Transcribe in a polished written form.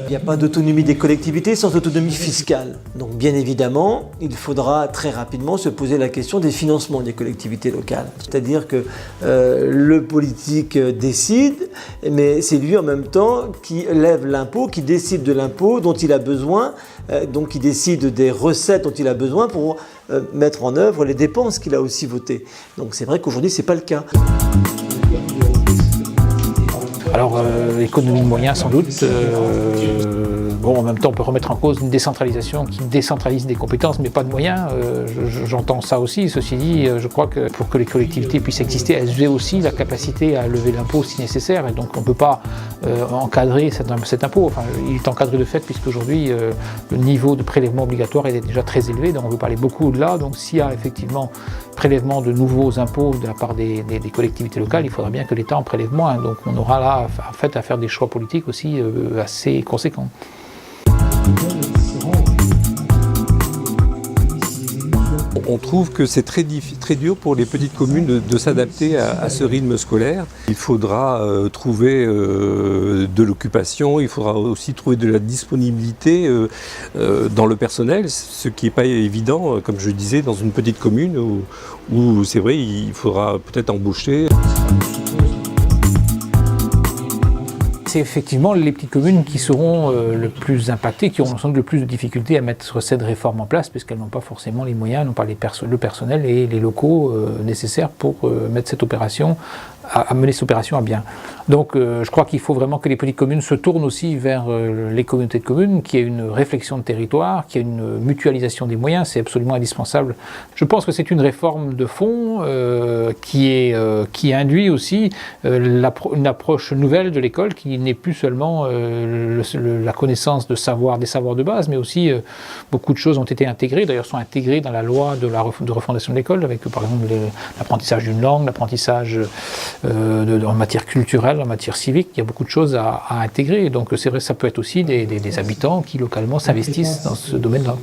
Il n'y a pas d'autonomie des collectivités sans autonomie fiscale. Donc bien évidemment, il faudra très rapidement se poser la question des financements des collectivités locales. C'est-à-dire que le politique décide, mais c'est lui en même temps qui lève l'impôt, qui décide de l'impôt dont il a besoin, donc qui décide des recettes dont il a besoin pour mettre en œuvre les dépenses qu'il a aussi votées. Donc c'est vrai qu'aujourd'hui, ce n'est pas le cas. Alors, économie de moyens sans doute. Bon, en même temps, on peut remettre en cause une décentralisation qui décentralise des compétences, mais pas de moyens. J'entends ça aussi. Ceci dit, je crois que pour que les collectivités puissent exister, elles aient aussi la capacité à lever l'impôt si nécessaire. Et donc, on ne peut pas encadrer cet impôt. Enfin, il est encadré de fait, puisqu'aujourd'hui, le niveau de prélèvement obligatoire est déjà très élevé. Donc, on veut parler beaucoup au-delà. Donc, s'il y a effectivement prélèvement de nouveaux impôts de la part des collectivités locales, il faudra bien que l'État en prélève moins. Donc, on aura là en fait à faire des choix politiques aussi assez conséquents. On trouve que c'est très dur pour les petites communes de s'adapter à ce rythme scolaire. Il faudra trouver de l'occupation, il faudra aussi trouver de la disponibilité dans le personnel, ce qui n'est pas évident, comme je disais, dans une petite commune où c'est vrai, il faudra peut-être embaucher. C'est effectivement les petites communes qui seront le plus impactées, qui auront sans doute le plus de difficultés à mettre cette réforme en place, puisqu'elles n'ont pas forcément les moyens, n'ont pas le personnel et les locaux nécessaires pour mettre cette opération, à mener cette opération à bien. Donc je crois qu'il faut vraiment que les petites communes se tournent aussi vers les communautés de communes, qu'il y ait une réflexion de territoire, qu'il y ait une mutualisation des moyens, c'est absolument indispensable. Je pense que c'est une réforme de fond qui induit aussi une approche nouvelle de l'école, qui n'est plus seulement la connaissance des savoirs de base, mais aussi beaucoup de choses ont été intégrées, d'ailleurs sont intégrées dans la loi de refondation de l'école, avec par exemple l'apprentissage d'une langue, l'apprentissage en matière culturelle, en matière civique, il y a beaucoup de choses à intégrer. Donc c'est vrai, ça peut être aussi des habitants qui localement s'investissent dans ce domaine-là.